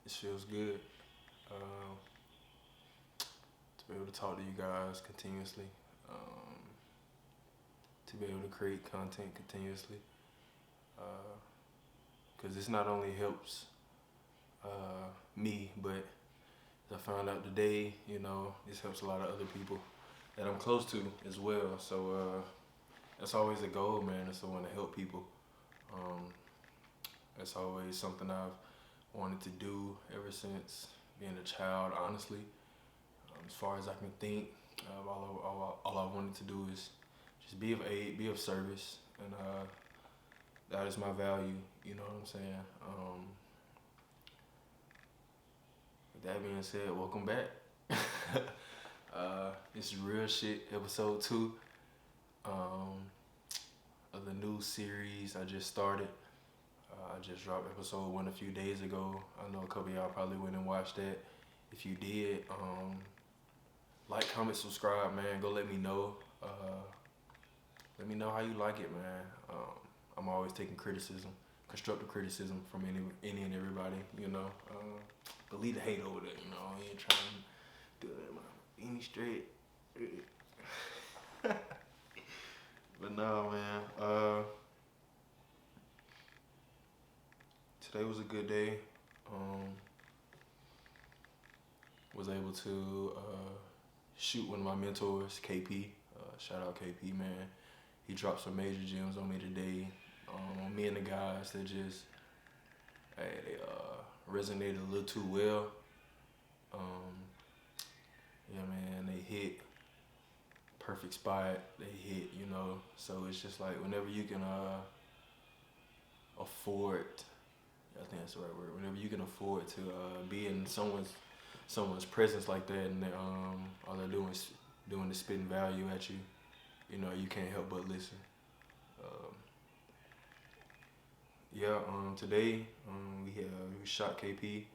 This feels good to be able to talk to you guys continuously, to be able to create content continuously. Because this not only helps me, but as I found out today, this helps a lot of other people that I'm close to as well. So that's always a goal, man. Is to want to help people. Um, that's always something I've wanted to do ever since being a child. Honestly, as far as I can think, all I wanted to do is just be of aid, be of service, and that is my value. You know what I'm saying? With that being said, welcome back. This is Real Shit, episode 2 of the new series I just started. I just dropped episode 1 a few days ago. I know a couple of y'all probably went and watched that. If you did, like, comment, subscribe, man. Go let me know. Let me know how you like it, man. I'm always taking criticism, constructive criticism from any and everybody, But leave the hate over there, You ain't trying to do that, man. Any straight. But no, man. Today was a good day. Was able to shoot one of my mentors, KP. Shout out KP, man. He dropped some major gems on me today. Me and the guys that just, they resonated a little too well. Yeah, man, they hit perfect spot. They hit, So it's just like whenever you can afford, I think that's the right word. Whenever you can afford to be in someone's presence like that, and all they're doing is spitting value at you, you can't help but listen. Today we shot KP,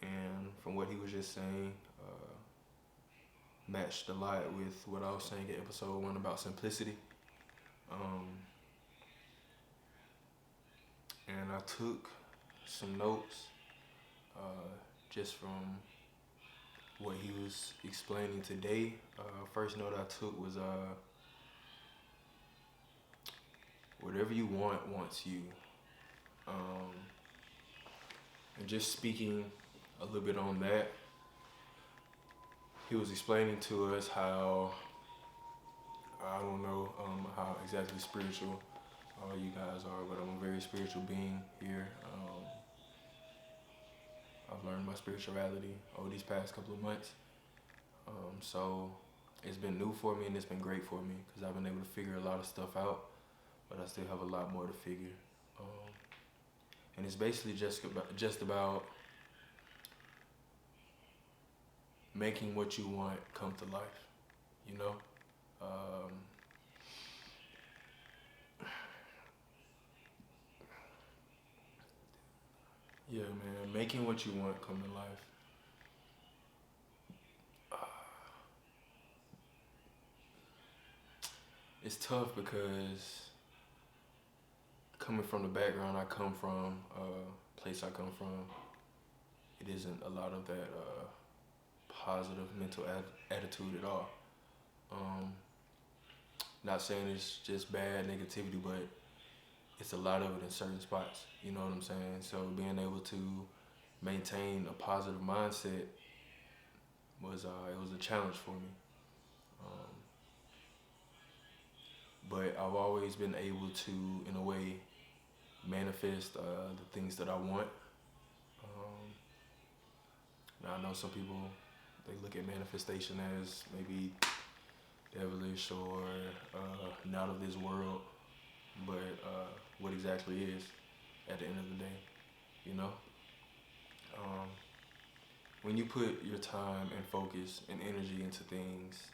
and from what he was just saying, matched a lot with what I was saying in episode 1 about simplicity. And I took some notes just from what he was explaining today. First note I took was whatever you want wants you. And just speaking a little bit on that, he was explaining to us how, I don't know how exactly spiritual all you guys are, but I'm a very spiritual being here. I've learned my spirituality over these past couple of months. So it's been new for me and it's been great for me because I've been able to figure a lot of stuff out, but I still have a lot more to figure. And it's basically just about making what you want come to life, Yeah, man, making what you want come to life. It's tough because coming from the background I come from, place I come from, it isn't a lot of that positive mental attitude at all. Not saying it's just bad negativity, but it's a lot of it in certain spots. You know what I'm saying? So being able to maintain a positive mindset was a challenge for me. But I've always been able to, in a way, manifest the things that I want. Now I know some people, they look at manifestation as maybe devilish or not of this world, but what exactly is at the end of the day, when you put your time and focus and energy into things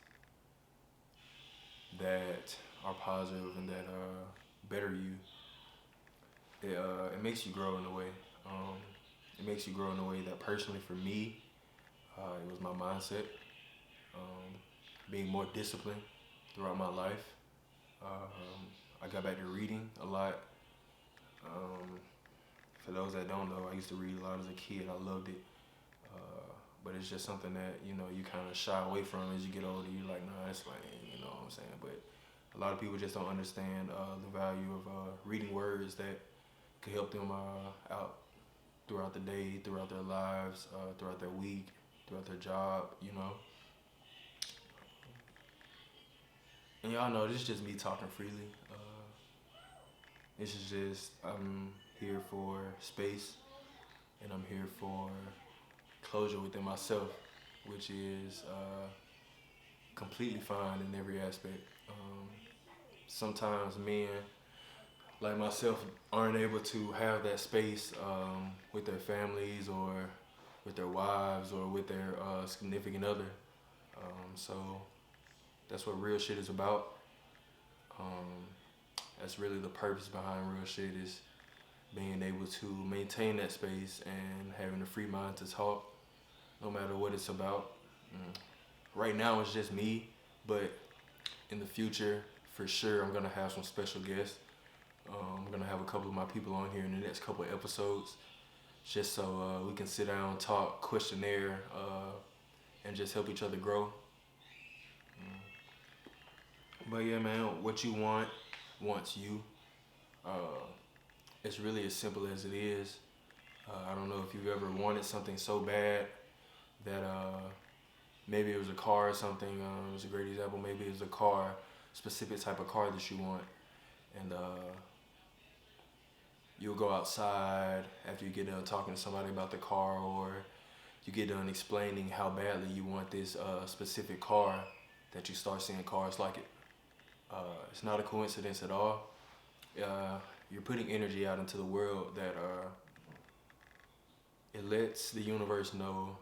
that are positive and that better you, it makes you grow in a way. It makes you grow in a way that personally for me, it was my mindset. Being more disciplined throughout my life. I got back to reading a lot. For those that don't know, I used to read a lot as a kid. I loved it. But it's just something that, you know, you kind of shy away from as you get older. You're like, nah, it's lame, you know what I'm saying? But a lot of people just don't understand the value of reading words that could help them out throughout the day, throughout their lives, throughout their week, throughout their job, you know. And y'all know this is just me talking freely. This is just, I'm here for space, and I'm here for closure within myself, which is completely fine in every aspect. Sometimes men like myself aren't able to have that space with their families or with their wives or with their significant other. So that's what real shit is about. That's really the purpose behind real shit, is being able to maintain that space and having a free mind to talk no matter what it's about. Right now it's just me, but in the future, for sure, I'm gonna have some special guests. I'm gonna have a couple of my people on here in the next couple of episodes, just so we can sit down, talk, questionnaire, and just help each other grow. But yeah, man, what you want wants you. It's really as simple as it is. I don't know if you've ever wanted something so bad that maybe it was a car or something. It was a great example. Maybe it was a car, specific type of car that you want, and you'll go outside after you get done talking to somebody about the car, or you get done explaining how badly you want this specific car, that you start seeing cars like it. It's not a coincidence at all. You're putting energy out into the world that it lets the universe know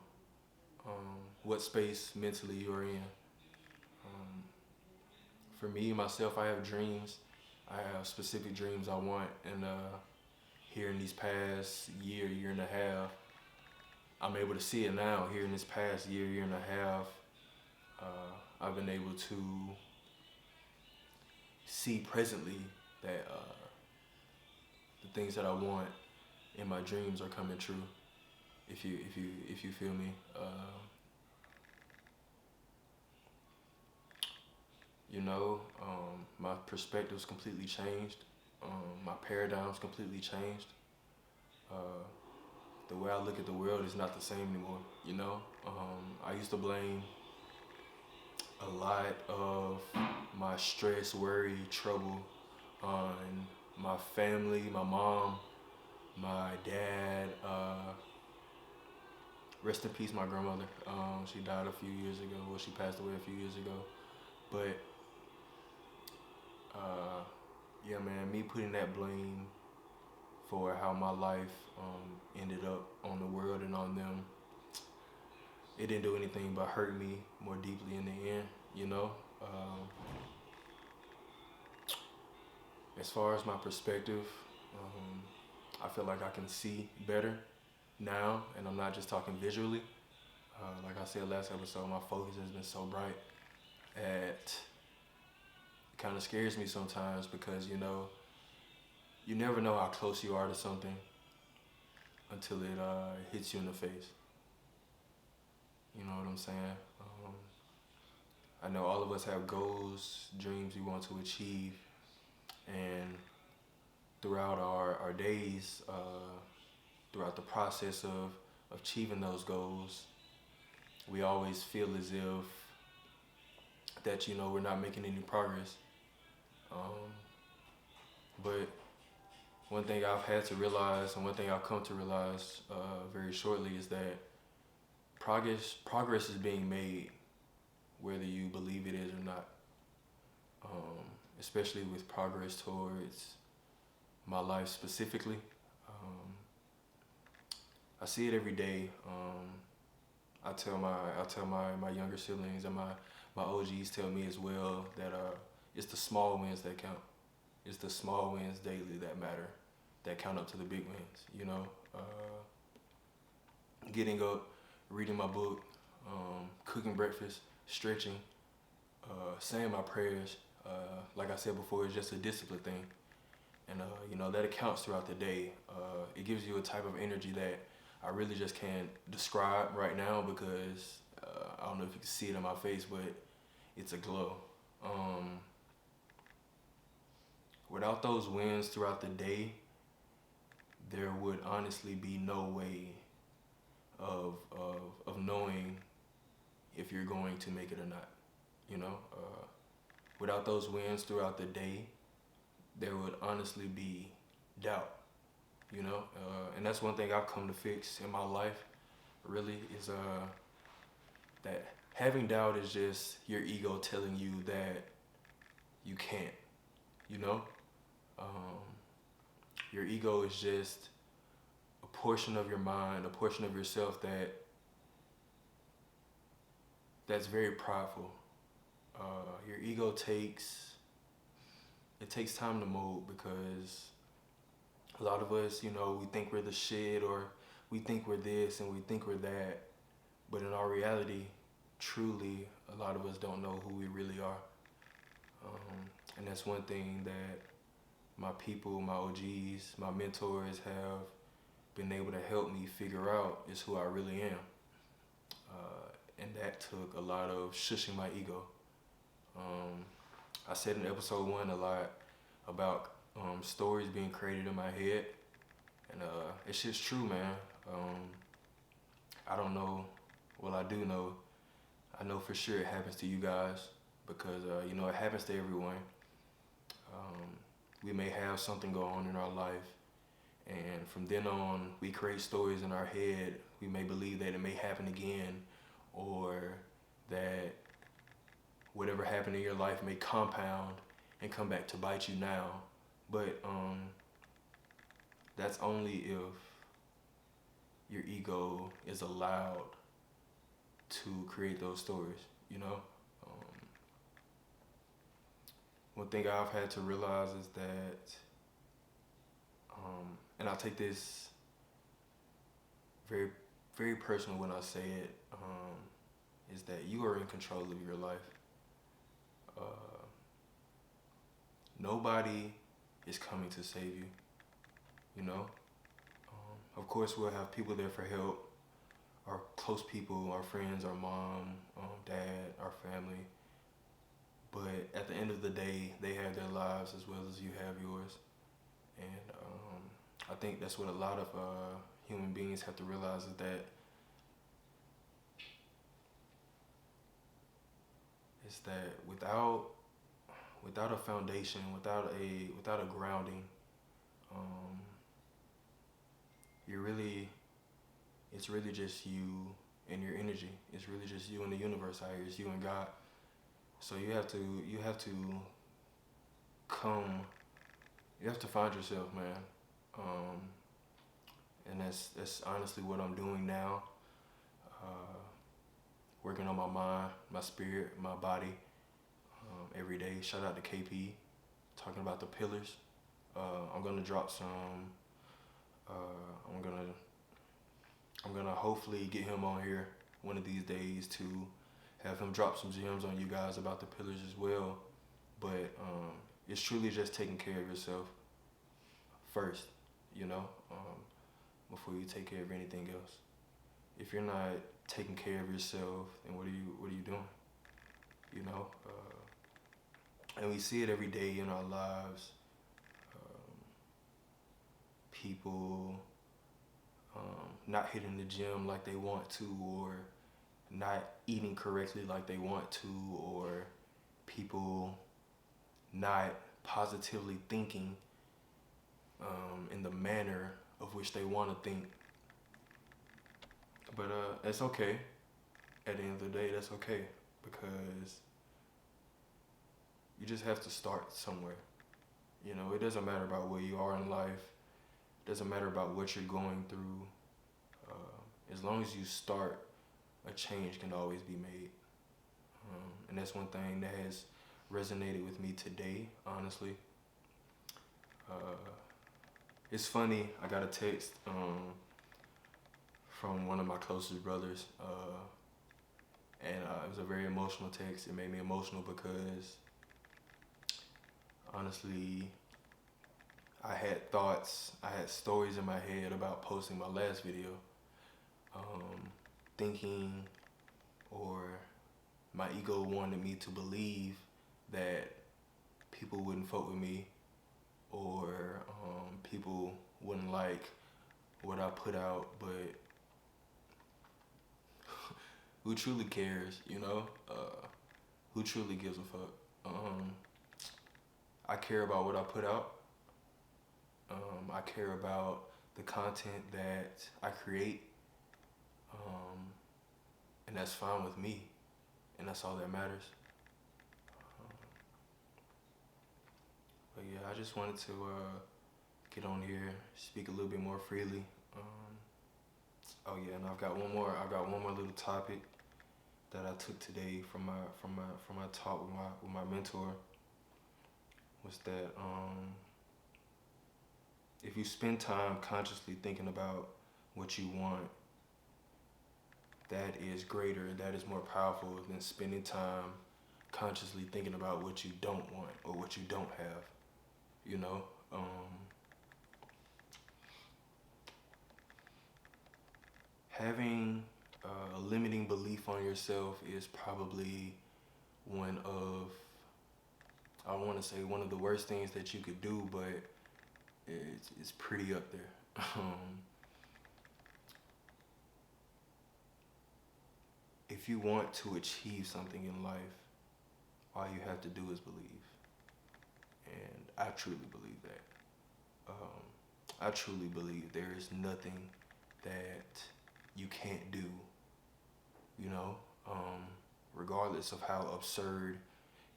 what space mentally you're in. For me, myself, I have dreams. I have specific dreams I want, and here in these past year and a half, I'm able to see it now. Here in this past year and a half, I've been able to see presently that the things that I want in my dreams are coming true. If you feel me. You know, my perspective's completely changed. My paradigm's completely changed. The way I look at the world is not the same anymore. You know, I used to blame a lot of my stress, worry, trouble on my family, my mom, my dad. Rest in peace, my grandmother. She died a few years ago. Well, she passed away a few years ago. But yeah, man, me putting that blame for how my life ended up on the world and on them, it didn't do anything but hurt me more deeply in the end, you know? As far as my perspective, I feel like I can see better now, and I'm not just talking visually. Like I said last episode, my focus has been so bright that it kind of scares me sometimes, because, you know, you never know how close you are to something until it hits you in the face. You know what I'm saying? I know all of us have goals, dreams we want to achieve, and throughout our days, throughout the process of achieving those goals, we always feel as if that, you know, we're not making any progress. But one thing I've had to realize, and one thing I've come to realize very shortly, is that progress is being made, whether you believe it is or not. Especially with progress towards my life specifically. I see it every day. I tell my younger siblings, and my OGs tell me as well, that it's the small wins that count. It's the small wins daily that matter, that count up to the big wins, you know? Getting up, reading my book, cooking breakfast, stretching, saying my prayers, like I said before, it's just a discipline thing. and that accounts throughout the day. It gives you a type of energy that I really just can't describe right now because I don't know if you can see it in my face, but it's a glow. Without those wins throughout the day, there would honestly be no way of knowing if you're going to make it or not. Without those wins throughout the day, there would honestly be doubt. And that's one thing I've come to fix in my life. Really, is that having doubt is just your ego telling you that you can't. You know, your ego is just a portion of your mind, a portion of yourself that's very prideful. Your ego takes time to mold because a lot of us, we think we're the shit, or we think we're this and we think we're that, but in our reality, truly, a lot of us don't know who we really are. And that's one thing that my people, my OGs, my mentors have been able to help me figure out is who I really am. And that took a lot of shushing my ego. I said in episode 1 a lot about stories being created in my head, and it's just true, man. I don't know. Well, I do know. I know for sure it happens to you guys because it happens to everyone. We may have something go on in our life, and from then on, we create stories in our head. We may believe that it may happen again, or that whatever happened in your life may compound and come back to bite you now. But that's only if your ego is allowed to create those stories, One thing I've had to realize is that, and I take this very, very personal when I say it, is that you are in control of your life. Nobody is coming to save you, Of course, we'll have people there for help, our close people, our friends, our mom, dad, our family. But at the end of the day, they have their lives as well as you have yours. And I think that's what a lot of human beings have to realize is that without a foundation, without a grounding, it's really just you and your energy. It's really just you and the universe out here. It's you and God. So you have to find yourself, man. And that's honestly what I'm doing now. Working on my mind, my spirit, my body, every day. Shout out to KP, talking about the pillars. I'm gonna drop some. I'm gonna hopefully get him on here one of these days to have him drop some gems on you guys about the pillars as well. But it's truly just taking care of yourself first, before you take care of anything else. If you're not taking care of yourself, then what are you doing? And we see it every day in our lives. People not hitting the gym like they want to, or not eating correctly like they want to, or people not positively thinking in the manner of which they want to think. But that's okay. At the end of the day, that's okay, because you just have to start somewhere. It doesn't matter about where you are in life. It doesn't matter about what you're going through. As long as you start, a change can always be made. And that's one thing that has resonated with me today, honestly. It's funny, I got a text from one of my closest brothers, and it was a very emotional text. It made me emotional because, honestly, I had thoughts, I had stories in my head about posting my last video, thinking, or my ego wanted me to believe that people wouldn't fuck with me, or people wouldn't like what I put out, but who truly cares, you know? Who truly gives a fuck? I care about what I put out. I care about the content that I create, and that's fine with me, and that's all that matters. But yeah, I just wanted to get on here, speak a little bit more freely. Oh yeah, and I've got one more little topic that I took today from my talk with my mentor. Was that if you spend time consciously thinking about what you want, that is greater, that is more powerful than spending time consciously thinking about what you don't want or what you don't have. You know, having a limiting belief on yourself is probably one of, I want to say, one of the worst things that you could do, but it's pretty up there. If you want to achieve something in life, all you have to do is believe. And I truly believe that. I truly believe there is nothing that you can't do, you know, regardless of how absurd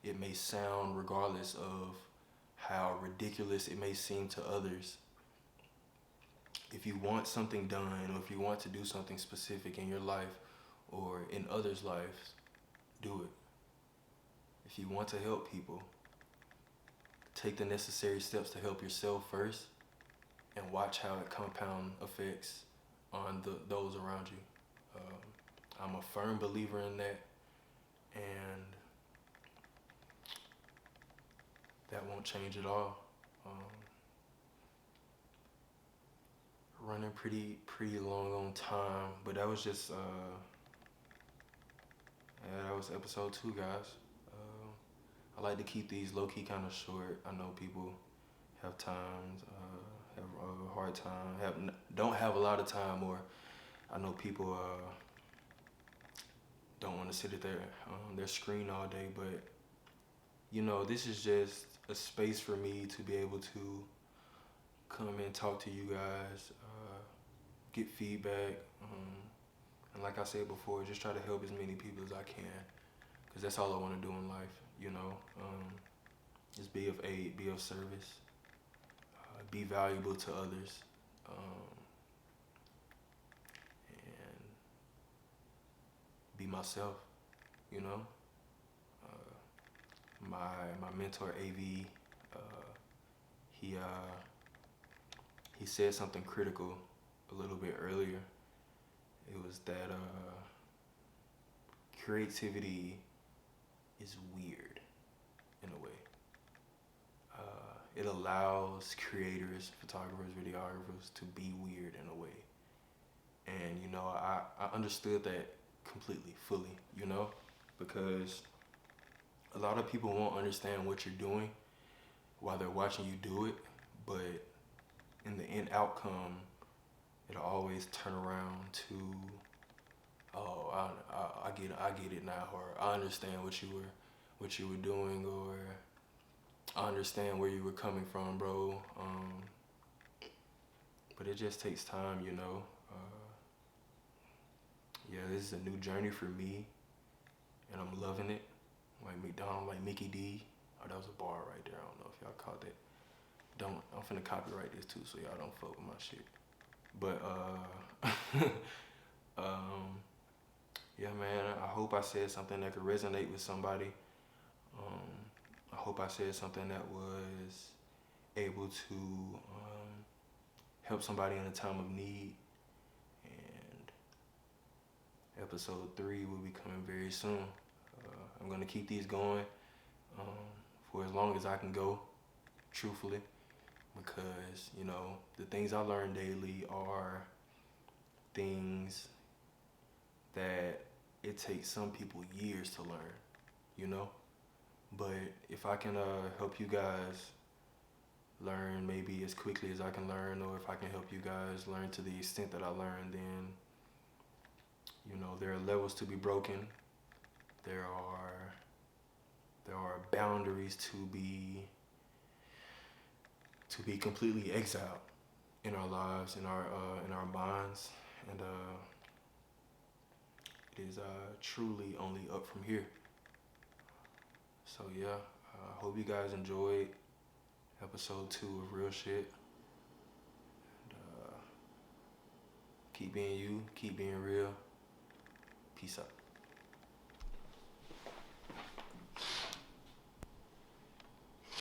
it may sound, regardless of how ridiculous it may seem to others. If you want something done, or if you want to do something specific in your life or in others' lives, do it. If you want to help people, take the necessary steps to help yourself first, and watch how it compound effects on those around you. I'm a firm believer in that, and that won't change at all. Running pretty long on time, but that was just that was episode 2, guys. I like to keep these low-key kind of short. I know people have times, have a hard time, don't have a lot of time, or I know people don't want to sit at their screen all day, but you know, this is just a space for me to be able to come and talk to you guys, get feedback, and like I said before, just try to help as many people as I can, because that's all I want to do in life, you know. Just be of aid, be of service, be valuable to others, and be myself, you know. My mentor AV, he said something critical a little bit earlier. It was that creativity is weird in a way. It allows creators, photographers, videographers to be weird in a way. And you know, I understood that completely, fully, you know, because a lot of people won't understand what you're doing while they're watching you do it, but in the end outcome, it'll always turn around to, oh, I get it now, or I understand what you were doing, or I understand where you were coming from, bro. But it just takes time, you know. Yeah, this is a new journey for me, and I'm loving it. Like McDonald, like Mickey D. Oh, that was a bar right there. I don't know if y'all caught that. I'm finna copyright this too, so y'all don't fuck with my shit. But yeah, man. I hope I said something that could resonate with somebody. I hope I said something that was able to help somebody in a time of need. And episode 3 will be coming very soon. I'm gonna keep these going for as long as I can go, truthfully. because, you know, the things I learn daily are things that it takes some people years to learn, you know? But if I can help you guys learn maybe as quickly as I can learn, or if I can help you guys learn to the extent that I learn, then, you know, there are levels to be broken. There are boundaries to be completely exiled in our lives, in our minds, and it is truly only up from here. So yeah, I hope you guys enjoyed episode 2 of Real Shit. And, keep being you, keep being real. Peace out.